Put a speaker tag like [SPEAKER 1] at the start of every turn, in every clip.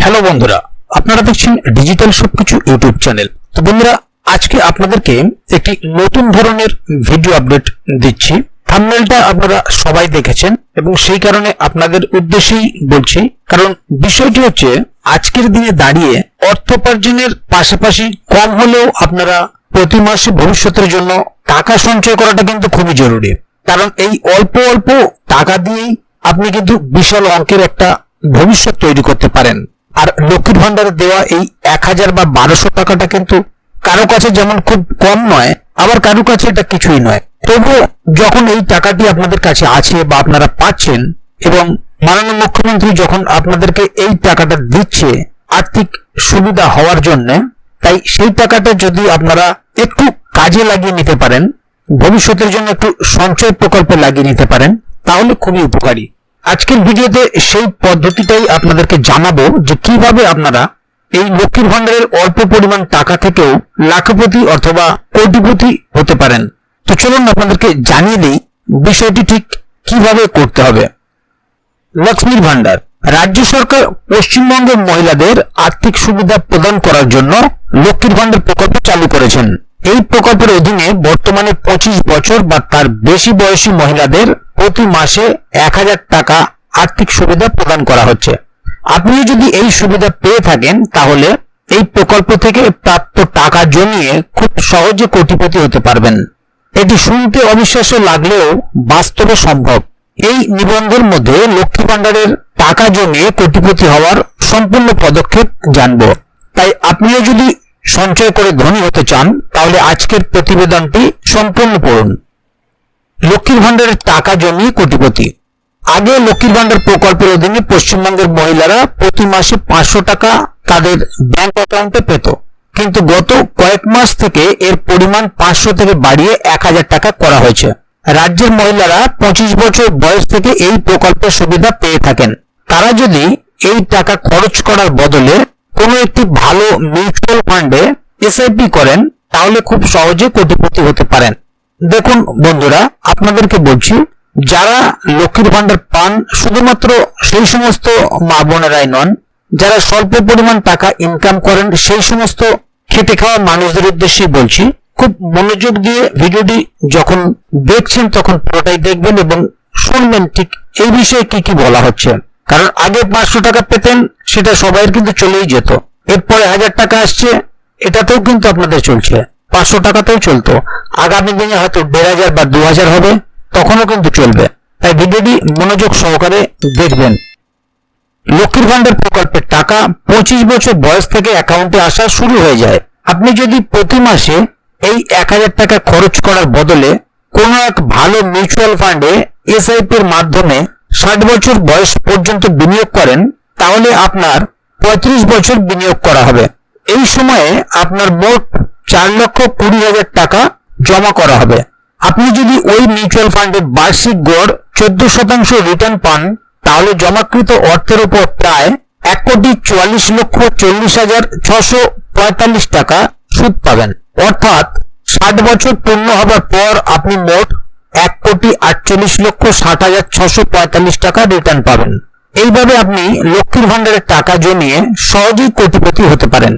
[SPEAKER 1] Hello বন্ধুরা, আপনারা দেখছেন ডিজিটাল সবকিছু ইউটিউব চ্যানেল। তো বন্ধুরা, আজকে আপনাদেরকে একটি নতুন ধরনের ভিডিও আপডেট দিচ্ছি। থাম্বনেলটা আপনারা সবাই দেখেছেন এবং সেই কারণে আপনাদের উদ্দেশ্যেই বলছি, কারণ বিষয়টি হচ্ছে আজকের দিনে দাঁড়িয়ে অর্থ উপার্জনের পাশাপাশি কম হলেও আপনারা প্রতি মাসে ভবিষ্যতের জন্য টাকা সঞ্চয় করাটা কিন্তু খুবই জরুরি। কারণ এই অল্প অল্প টাকা দিয়েই আপনি কিন্তু বিশাল অঙ্কের একটা ভবিষ্যৎ তৈরি করতে পারেন। আর লক্ষ্মীর ভান্ডারে দেওয়া এই 1000 বা 1200 টাকাটা কিন্তু কারো কাছে যেমন খুব কম নয়, আবার কারো কাছে এটা কিছুই নয়। তবুও যখন এই টাকাটি আপনাদের কাছে আছে বা আপনারা পাচ্ছেন এবং মাননীয় মুখ্যমন্ত্রী যখন আপনাদেরকে এই টাকাটা দিচ্ছে আর্থিক সুবিধা হওয়ার জন্য, তাই সেই টাকাটা যদি আপনারা একটু কাজে লাগিয়ে নিতে পারেন, ভবিষ্যতের জন্য একটু সঞ্চয় প্রকল্পে লাগিয়ে নিতে পারেন, তাহলে খুবই উপকারী। আজকের ভিডিওতে সেই পদ্ধতিটাই আপনাদেরকে জানাবো যে কিভাবে আপনারা এই লক্ষ্মীর ভান্ডারের অল্প পরিমাণ টাকা থেকেও লাখপতি অথবা কোটিপতি হতে পারেন। তো চলুন আপনাদেরকে জানিয়ে দিই বিষয়টি ঠিক কিভাবে করতে হবে। লক্ষ্মীর ভান্ডার রাজ্য সরকার পশ্চিমবঙ্গের মহিলাদের আর্থিক সুবিধা প্রদান করার জন্য লক্ষ্মীর ভান্ডার প্রকল্প চালু করেছেন। এই প্রকল্পের অধীনে বর্তমানে 25 বছর বা তার বেশি বয়সী মহিলাদের প্রতি মাসে 1000 টাকা আর্থিক সুবিধা প্রদান করা হচ্ছে। আপনি যদি এই সুবিধা পেয়ে থাকেন তাহলে এই প্রকল্প থেকে প্রাপ্ত টাকা জমিয়ে খুব সহজে কোটিপতি হতে পারবেন। এটি শুনতে অবিশ্বাস্য লাগলেও বাস্তবে সম্ভব। এই নিবন্ধের মধ্যে লক্ষ্মী ভান্ডারের টাকা জমিয়ে কোটিপতি হওয়ার সম্পূর্ণ পদক্ষেপ জানব। তাই আপনিও যদি সঞ্চয় করে ধনী হতে চান তাহলে আজকের প্রতিবেদনটি সম্পূর্ণ পড়ুন। লক্ষ্মীর ভান্ডারের টাকা জমিয়ে কোটিপতি। আগে লক্ষ্মীর ভান্ডার প্রকল্পের অধীনে পশ্চিমবঙ্গের মহিলারা প্রতি মাসে 500 টাকা তাদের ব্যাংক অ্যাকাউন্টে পেত, কিন্তু গত কয়েক মাস থেকে এর পরিমাণ 500 থেকে বাড়িয়ে 1000 টাকা করা হয়েছে। রাজ্যের মহিলারা 25 বছর বয়স থেকে এই প্রকল্পের সুবিধা পেয়ে থাকেন। তারা যদি এই টাকা খরচ করার বদলে কোনো একটি ভালো মিউচুয়াল ফান্ডে এসআইপি করেন তাহলে খুব সহজে কোটিপতি হতে পারেন। দেখুন বন্ধুরা, আপনাদেরকে বলছি, যারা লক্ষ্মীর ভান্ডার পান শুধুমাত্র সেই সমস্ত মা বোনেরাই নন, যারা স্বল্প পরিমাণ টাকা ইনকাম করেন সেই সমস্ত খেটে খাওয়া মানুষদের উদ্দেশ্যেই বলছি। খুব মনোযোগ দিয়ে ভিডিওটি যখন দেখছেন তখন পুরোটাই দেখবেন এবং শুনবেন ঠিক এই বিষয়ে কি কি বলা হচ্ছে। কারণ আগে 500 টাকা পেতেন, সেটা সবাইয়ের কিন্তু চলেই যেত। এরপরে 1000 টাকা আসছে, এটাতেও কিন্তু আপনাদের চলছে। 500 টাকাতেও চলতো, আগামী দিনে হয়তো 1500 বা 2000 হবে, তখনও কিন্তু চলবে। তাই ভিডিওটি মনোযোগ সহকারে দেখবেন। লক্ষ্মীর ভান্ডার প্রকল্পের টাকা 25 বছর বয়স থেকে অ্যাকাউন্টে আসা শুরু হয়ে যায়। আপনি যদি প্রতি মাসে এই 1000 টাকা খরচ করার বদলে কোনো এক ভালো মিউচুয়াল ফান্ডে এসআইপির মাধ্যমে 60 বছর বয়স পর্যন্ত বিনিয়োগ করেন তাহলে আপনার 35 বছর বিনিয়োগ করা হবে। এই সময়ে আপনার মোট 4,20,000 টাকা জমা করা হবে। আপনি যদি ওই মিউচুয়াল ফান্ডের বার্ষিক গড় 14% রিটার্ন পান তাহলে জমাকৃত অর্থের উপর প্রায় 1,44,40,645 টাকা সুদ পাবেন। অর্থাৎ 60 বছর পূর্ণ হবার পর আপনি মোট 1,48,60,645 টাকা রিটার্ন পাবেন। এইভাবে আপনি লক্ষ্মীর ভান্ডারের টাকা জমিয়ে সহজেই কোটিপতি হতে পারেন।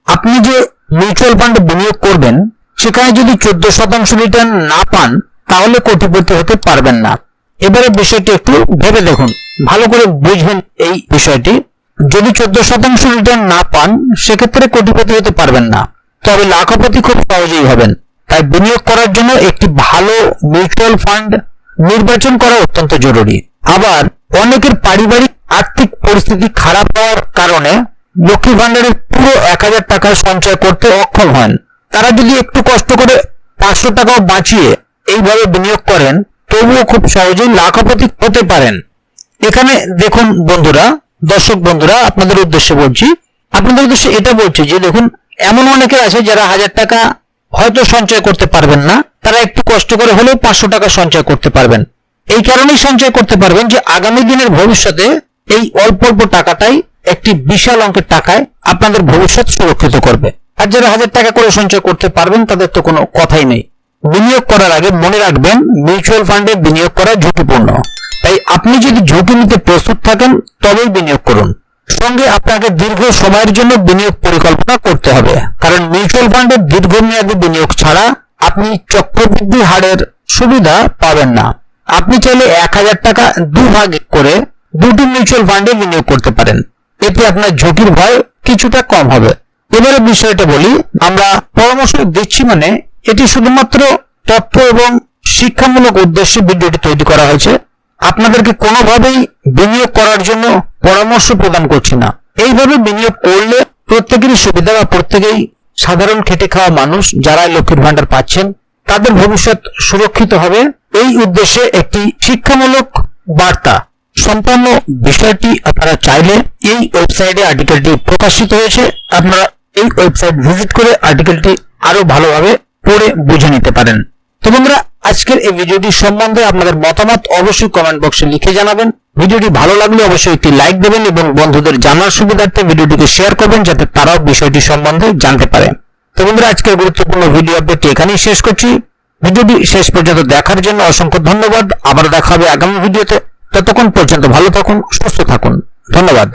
[SPEAKER 1] আপনি যে মিউচুয়াল ফান্ডে বিনিয়োগ করবেন সেখানে যদি 14% রিটার্ন না পান তাহলে কোটিপতি হতে পারবেন না। এবারে বিষয়টি একটু ভেবে দেখুন, ভালো করে বুঝবেন এই বিষয়টি। যদি 14% রিটার্ন না পান সেক্ষেত্রে কোটিপতি হতে পারবেন না, তবে লাখপতি খুব সহজেই হবেন। তাই বিনিয়োগ করার জন্য একটি ভালো মিউচুয়াল ফান্ড নির্বাচন করা অত্যন্ত জরুরি। আবার অনেকের পারিবারিক আর্থিক পরিস্থিতি খারাপ হওয়ার কারণে লক্ষ্মীর ভান্ডারের পুরো 1000 টাকা সঞ্চয় করতে অক্ষম হন। তারা যদি একটু কষ্ট করে 500 টাকাও বাঁচিয়ে এইভাবে বিনিয়োগ করেন তবুও খুব সহজেই লাখপতি হতে পারেন। এখানে দেখুন বন্ধুরা, দর্শক বন্ধুরা, আপনাদের উদ্দেশ্যে বলছি, আপনাদের উদ্দেশ্যে এটা বলছি যে দেখুন, এমন অনেকে আছে যারা 1000 টাকা হয়তো সঞ্চয় করতে পারবেন না, তারা একটু কষ্ট করে হলেও 500 টাকা সঞ্চয় করতে পারবেন। এই কারণেই সঞ্চয় করতে পারবেন যে আগামী দিনের ভবিষ্যতে এই অল্প অল্প টাকাটাই একটি বিশাল অঙ্কের টাকায় আপনাদের ভবিষ্যৎ সুরক্ষিত করবে। আর যারা 1000 টাকা করে সঞ্চয় করতে পারবেন তাদের তো কোনো কথাই নেই। বিনিয়োগ করার আগে মনে রাখবেন মিউচুয়াল ফান্ডে বিনিয়োগ করা ঝুঁকিপূর্ণ। তাই আপনি যদি ঝুঁকি নিতে প্রস্তুত থাকেন তবেই বিনিয়োগ করুন। সঙ্গে আপনাকে দীর্ঘ সময়ের জন্য বিনিয়োগ পরিকল্পনা করতে হবে, কারণ মিউচুয়াল ফান্ডে দীর্ঘমেয়াদী বিনিয়োগ ছাড়া আপনি চক্রবৃদ্ধি হারের সুবিধা পাবেন না। আপনি চাইলে 1000 টাকা দুভাগ করে দুটি মিউচুয়াল ফান্ডে বিনিয়োগ করতে পারেন, এতে আপনার ঝুঁকির ভয় কিছুটা কম হবে। এবারে বিষয়টা বলি, আমরা পরামর্শ দিচ্ছি মানে এটি শুধুমাত্র তথ্য এবং শিক্ষামূলক উদ্দেশ্যে ভিডিওটি তৈরি করা হয়েছে। আপনাদেরকে কোনোভাবেই বিনিয়োগ করার জন্য পরামর্শ প্রদান করছি না। এইভাবে বিনিয়োগ করলে প্রত্যেকেরই সুবিধা বা প্রত্যেকেই সাধারণ খেটে খাওয়া মানুষ যারা লক্ষ্মীর ভান্ডার পাচ্ছেন তাদের ভবিষ্যৎ সুরক্ষিত হবে, এই উদ্দেশ্যে একটি শিক্ষামূলক বার্তা। সম্পূর্ণ বিষয়টি আপনারা চাইলে এই ওয়েবসাইটে আর্টিকেলটি প্রকাশিত হয়েছে, আপনারা এই ওয়েবসাইট ভিজিট করে আর্টিকেলটি আরো ভালোভাবে পড়ে বুঝে নিতে পারেন। তো বন্ধুরা, আজকের এই ভিডিওটি সম্বন্ধে আপনাদের মতামত অবশ্যই কমেন্ট বক্সে লিখে জানাবেন। ভিডিওটি ভালো লাগলে অবশ্যই একটি লাইক দেবেন এবং বন্ধুদের জানার সুবিধার্থে ভিডিওটিকে শেয়ার করবেন যাতে তারাও বিষয়টি সম্বন্ধে জানতে পারে। তো বন্ধুরা, আজকের গুরুত্বপূর্ণ ভিডিও আপডেটটি এখানেই শেষ করছি। ভিডিওটি শেষ পর্যন্ত দেখার জন্য অসংখ্য ধন্যবাদ। আবার দেখা হবে আগামী ভিডিওতে। ততক্ষণ পর্যন্ত ভালো থাকুন, সুস্থ থাকুন। ধন্যবাদ।